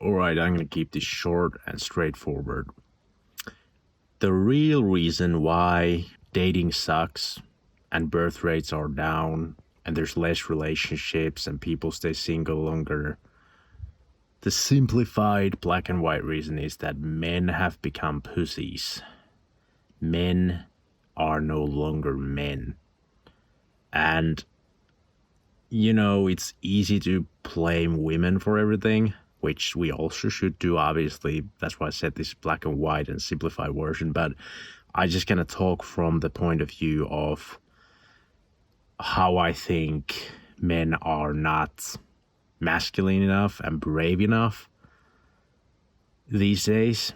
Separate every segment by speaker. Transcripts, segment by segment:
Speaker 1: Alright, I'm gonna keep this short and straightforward. The real reason why dating sucks and birth rates are down and there's less relationships and people stay single longer, the simplified black and white reason is that men have become pussies. Men are no longer men. And, it's easy to blame women for everything, which we also should do, obviously. That's why I said this black and white and simplified version. But I just gonna talk from the point of view of how I think men are not masculine enough and brave enough these days.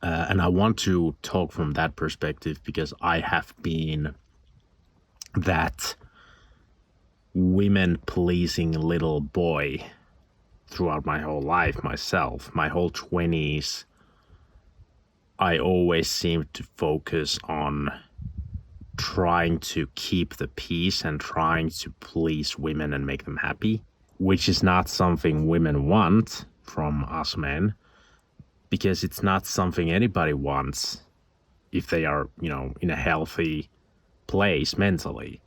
Speaker 1: And I want to talk from that perspective because I have been that women-pleasing little boy throughout my whole life myself. My whole 20s, I always seemed to focus on trying to keep the peace and trying to please women and make them happy, which is not something women want from us men, because it's not something anybody wants if they are, in a healthy place mentally.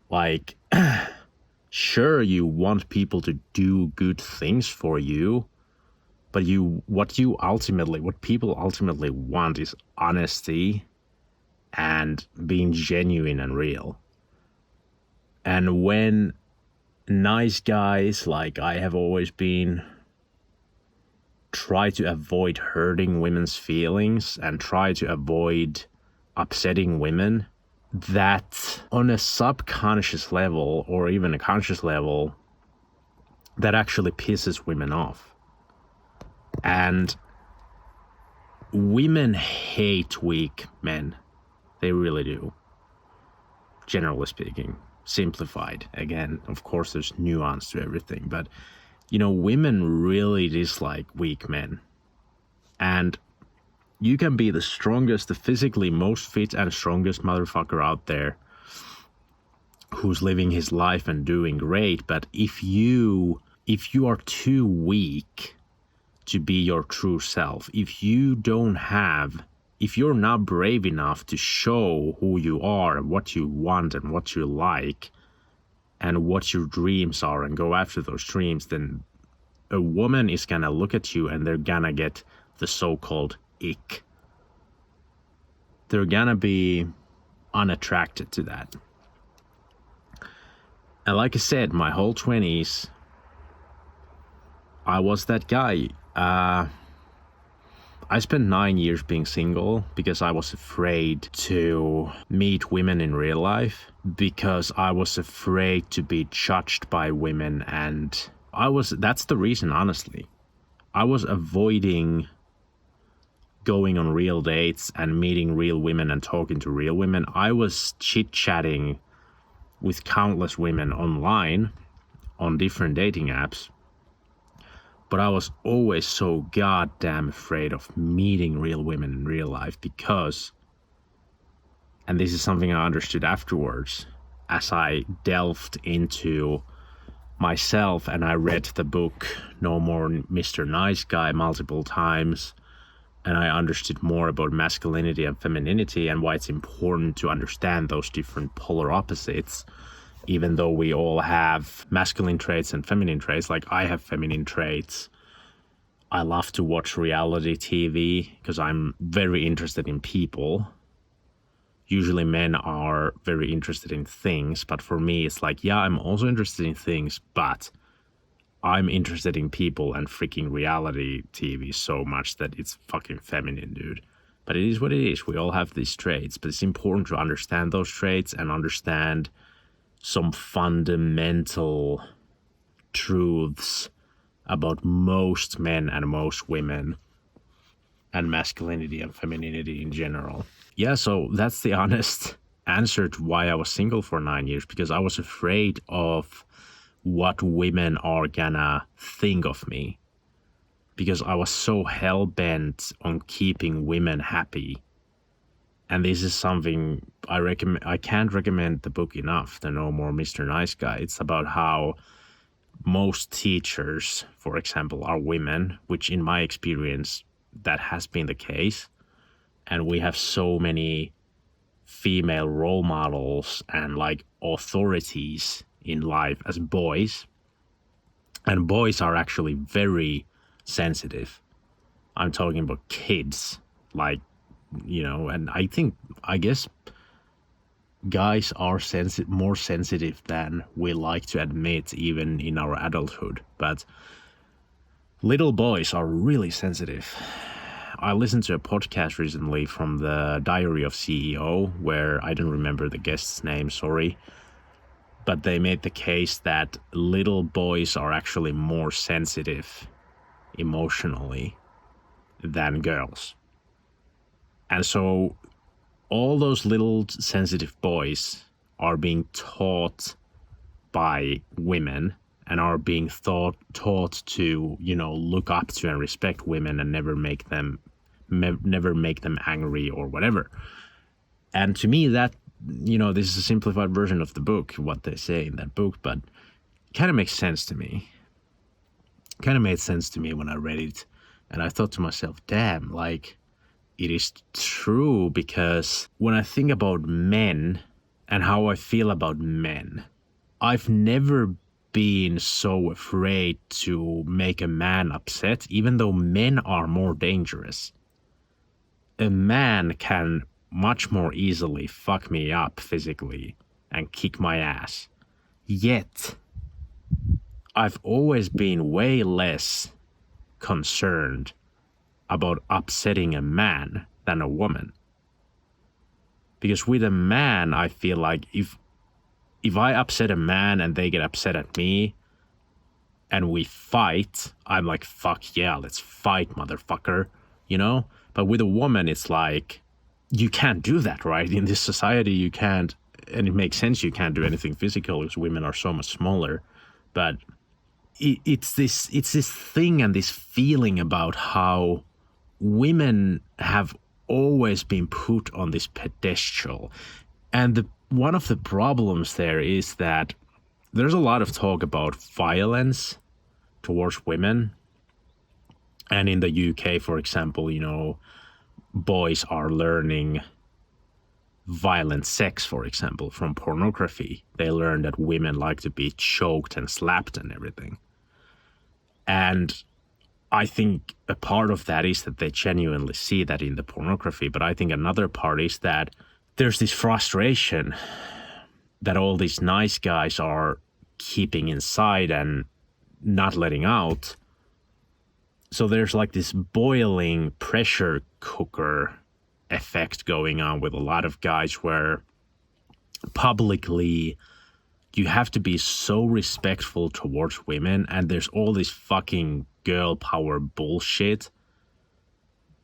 Speaker 1: Like, sure, you want people to do good things for you, but what people ultimately want is honesty and being genuine and real. And when nice guys, like I have always been, try to avoid hurting women's feelings and try to avoid upsetting women, that on a subconscious level or even a conscious level, that actually pisses women off. And women hate weak men. They really do. Generally speaking. Simplified. Again, of course, there's nuance to everything. But, women really dislike weak men. And you can be the strongest, the physically most fit and strongest motherfucker out there who's living his life and doing great. But if you are too weak to be your true self, if you're not brave enough to show who you are and what you want and what you like and what your dreams are and go after those dreams, then a woman is gonna look at you and they're gonna get the so-called ick. They're gonna be unattracted to that. And like I said, my whole 20s, I was that guy. I spent 9 years being single because I was afraid to meet women in real life, because I was afraid to be judged by women, and that's the reason, honestly. I was avoiding going on real dates and meeting real women and talking to real women. I was chit-chatting with countless women online on different dating apps, but I was always so goddamn afraid of meeting real women in real life because, and this is something I understood afterwards, as I delved into myself and I read the book No More Mr. Nice Guy multiple times, and I understood more about masculinity and femininity and why it's important to understand those different polar opposites, even though we all have masculine traits and feminine traits. Like, I have feminine traits. I love to watch reality TV because I'm very interested in people. Usually men are very interested in things, but for me it's like, yeah, I'm also interested in things, but I'm interested in people and freaking reality TV so much that it's fucking feminine, dude. But it is what it is. We all have these traits, but it's important to understand those traits and understand some fundamental truths about most men and most women and masculinity and femininity in general. Yeah, so that's the honest answer to why I was single for 9 years, because I was afraid of what women are gonna think of me, because I was so hell-bent on keeping women happy. And this is something I recommend. I can't recommend the book enough, the No More Mr. Nice Guy. It's about how most teachers, for example, are women, which in my experience, that has been the case. And we have so many female role models and like authorities in life as boys. And boys are actually very sensitive. I'm talking about kids, like, and I guess guys are more sensitive than we like to admit, even in our adulthood. But little boys are really sensitive. I listened to a podcast recently from the Diary of CEO, where I don't remember the guest's name, sorry. But they made the case that little boys are actually more sensitive emotionally than girls. And so all those little sensitive boys are being taught by women and are being taught to, look up to and respect women and never make them angry or whatever. And to me, that, this is a simplified version of the book, what they say in that book, but it kind of makes sense to me. Kind of made sense to me when I read it. And I thought to myself, damn, like, it is true, because when I think about men and how I feel about men, I've never been so afraid to make a man upset, even though men are more dangerous. A man can much more easily fuck me up physically and kick my ass. Yet, I've always been way less concerned about upsetting a man than a woman. Because with a man, I feel like if I upset a man and they get upset at me and we fight, I'm like, fuck yeah, let's fight, motherfucker, But with a woman, it's like, you can't do that, right? In this society, you can't, and it makes sense you can't do anything physical because women are so much smaller. But it's this thing and this feeling about how women have always been put on this pedestal. And one of the problems there is that there's a lot of talk about violence towards women. And in the UK, for example, boys are learning violent sex, for example, from pornography. They learn that women like to be choked and slapped and everything. And I think a part of that is that they genuinely see that in the pornography. But I think another part is that there's this frustration that all these nice guys are keeping inside and not letting out. So there's like this boiling pressure cooker effect going on with a lot of guys, where publicly you have to be so respectful towards women, and there's all this fucking girl power bullshit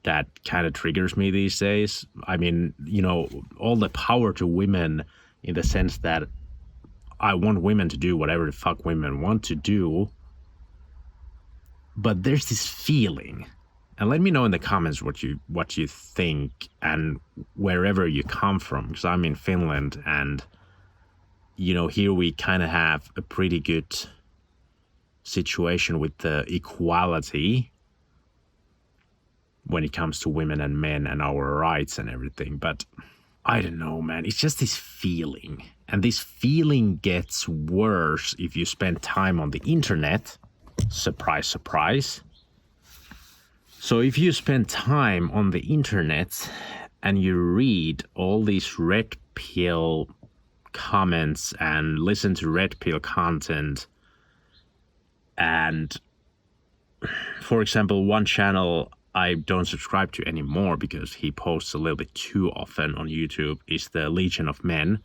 Speaker 1: that kind of triggers me these days. I mean, all the power to women in the sense that I want women to do whatever the fuck women want to do. But there's this feeling, and let me know in the comments what you think and wherever you come from, because I'm in Finland, and here we kind of have a pretty good situation with the equality when it comes to women and men and our rights and everything. But I don't know, man, it's just this feeling, and this feeling gets worse if you spend time on the internet. Surprise, surprise. So if you spend time on the internet and you read all these red pill comments and listen to red pill content, and for example, one channel I don't subscribe to anymore because he posts a little bit too often on YouTube is the Legion of Men.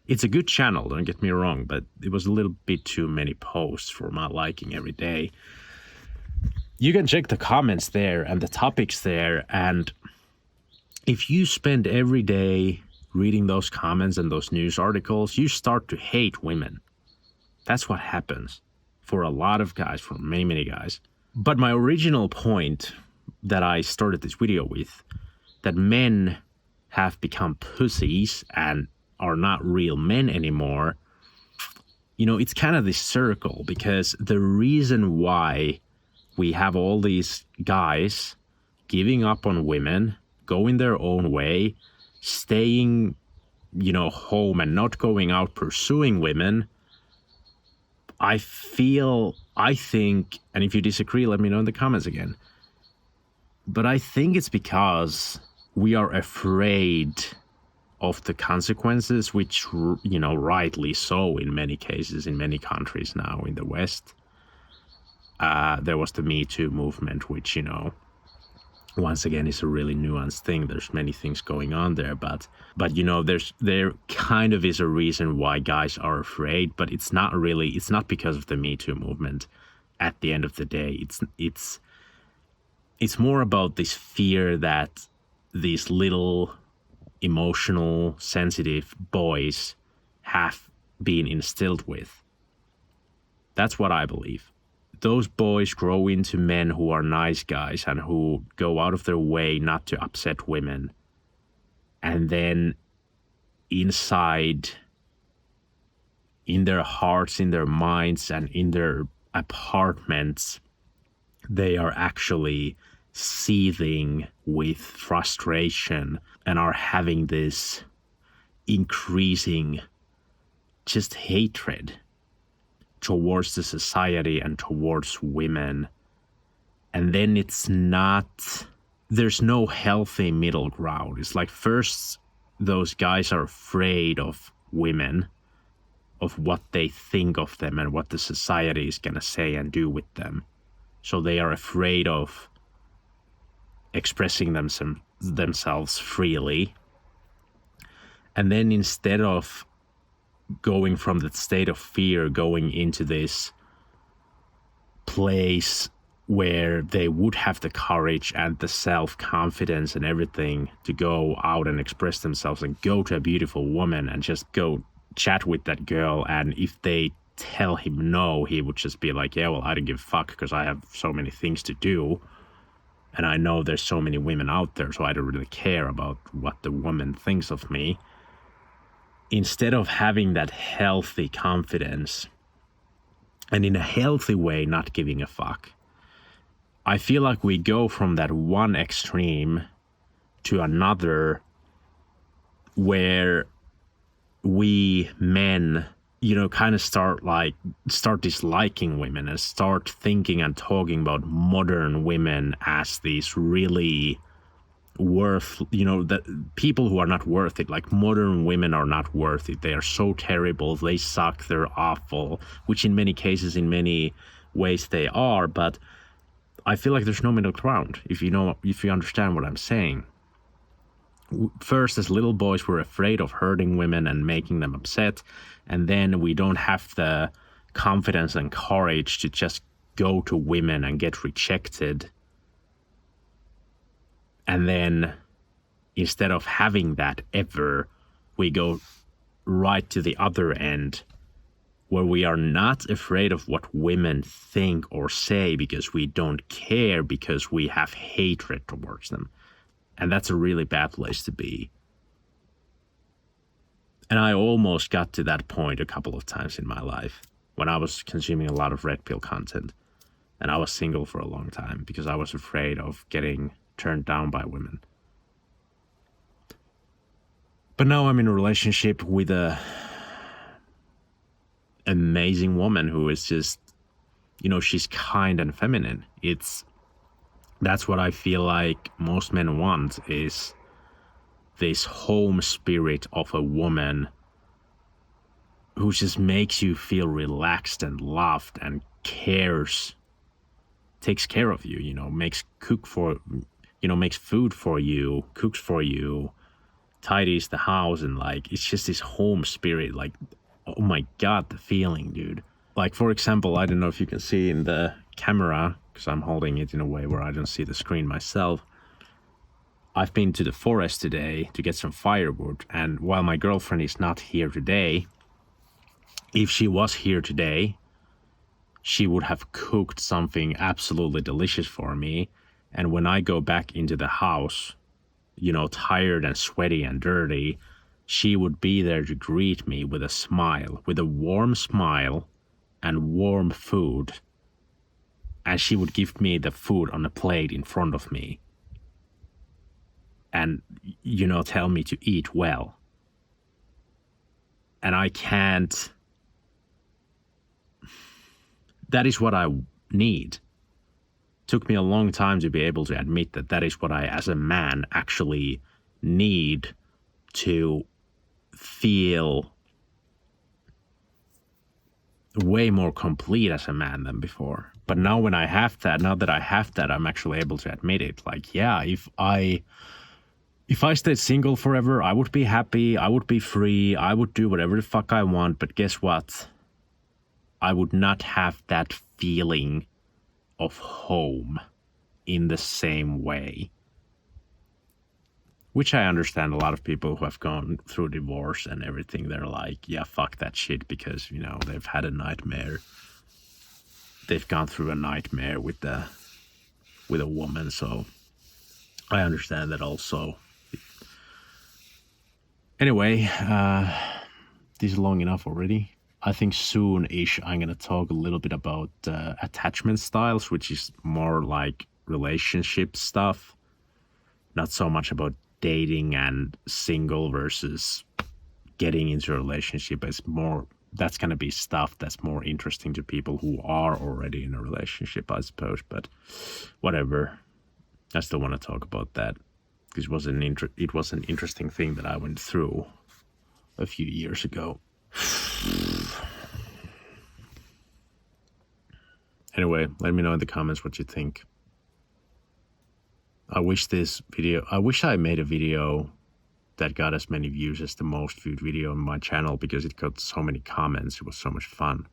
Speaker 1: It's a good channel, don't get me wrong, but it was a little bit too many posts for my liking every day. You can check the comments there and the topics there, and if you spend every day reading those comments and those news articles, you start to hate women. That's what happens for a lot of guys, for many, many guys. But my original point that I started this video with, that men have become pussies and are not real men anymore, it's kind of this circle, because the reason why we have all these guys giving up on women, going their own way, staying, home and not going out pursuing women, I think, and if you disagree, let me know in the comments again, but I think it's because we are afraid of the consequences, which, rightly so in many cases, in many countries now in the West. There was the Me Too movement, which, once again is a really nuanced thing. There's many things going on there, but there kind of is a reason why guys are afraid, but it's not because of the Me Too movement. At the end of the day, it's more about this fear that these little emotional, sensitive boys have been instilled with. That's what I believe. Those boys grow into men who are nice guys and who go out of their way not to upset women. And then inside, in their hearts, in their minds, and in their apartments, they are actually seething with frustration and are having this increasing just hatred towards the society and towards women. And then there's no healthy middle ground. It's like, first, those guys are afraid of women, of what they think of them and what the society is going to say and do with them. So they are afraid of expressing themselves freely. And then instead of going from that state of fear, going into this place where they would have the courage and the self-confidence and everything to go out and express themselves and go to a beautiful woman and just go chat with that girl, and if they tell him no, he would just be like, yeah, well, I don't give a fuck because I have so many things to do. And I know there's so many women out there, so I don't really care about what the woman thinks of me. Instead of having that healthy confidence and in a healthy way not giving a fuck, I feel like we go from that one extreme to another where we men, kind of start disliking women and start thinking and talking about modern women as these really the people who are not worth it. Like, modern women are not worth it. They are so terrible. They suck. They're awful, which in many cases, in many ways they are. But I feel like there's no middle ground, if you understand what I'm saying. First, as little boys, we're afraid of hurting women and making them upset. And then we don't have the confidence and courage to just go to women and get rejected. And then instead of having that ever, we go right to the other end, where we are not afraid of what women think or say because we don't care, because we have hatred towards them. And that's a really bad place to be. And I almost got to that point a couple of times in my life when I was consuming a lot of red pill content. And I was single for a long time because I was afraid of getting turned down by women. But now I'm in a relationship with a amazing woman who is just, she's kind and feminine. That's what I feel like most men want, is this home spirit of a woman who just makes you feel relaxed and loved and takes care of you, makes food for you, cooks for you, tidies the house, and it's just this home spirit. Oh my God, the feeling, dude. Like, for example, I don't know if you can see in the camera, because I'm holding it in a way where I don't see the screen myself. I've been to the forest today to get some firewood, and while my girlfriend is not here today, if she was here today, she would have cooked something absolutely delicious for me. And when I go back into the house, tired and sweaty and dirty, she would be there to greet me with a smile, with a warm smile and warm food. And she would give me the food on a plate in front of me. And, tell me to eat well. And I can't. That is what I need. Took me a long time to be able to admit that that is what I, as a man, actually need to feel way more complete as a man than before. But now that I have that, I'm actually able to admit it. Like, yeah, if I stayed single forever, I would be happy, I would be free, I would do whatever the fuck I want, but guess what? I would not have that feeling of home in the same way. Which I understand a lot of people who have gone through divorce and everything, they're like, yeah, fuck that shit, because, they've had a nightmare. They've gone through a nightmare with a woman, so I understand that also. Anyway, this is long enough already. I think soon-ish I'm going to talk a little bit about attachment styles, which is more like relationship stuff. Not so much about dating and single versus getting into a relationship. That's going to be stuff that's more interesting to people who are already in a relationship, I suppose. But whatever. I still want to talk about that because it was an interesting thing that I went through a few years ago. Anyway, let me know in the comments what you think. I wish I made a video that got as many views as the most viewed video on my channel, because it got so many comments. It was so much fun.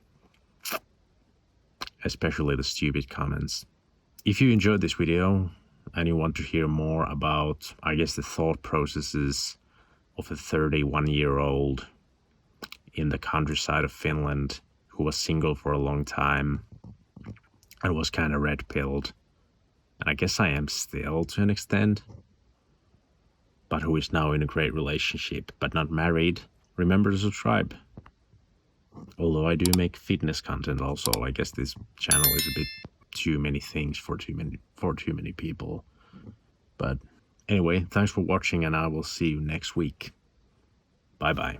Speaker 1: Especially the stupid comments. If you enjoyed this video and you want to hear more about, I guess, the thought processes of a 31-year-old in the countryside of Finland who was single for a long time and was kind of red-pilled, and I guess I am still to an extent, but who is now in a great relationship but not married, remember to subscribe. Although I do make fitness content also, I guess this channel is a bit too many things for too many people. But anyway, thanks for watching, and I will see you next week. Bye bye.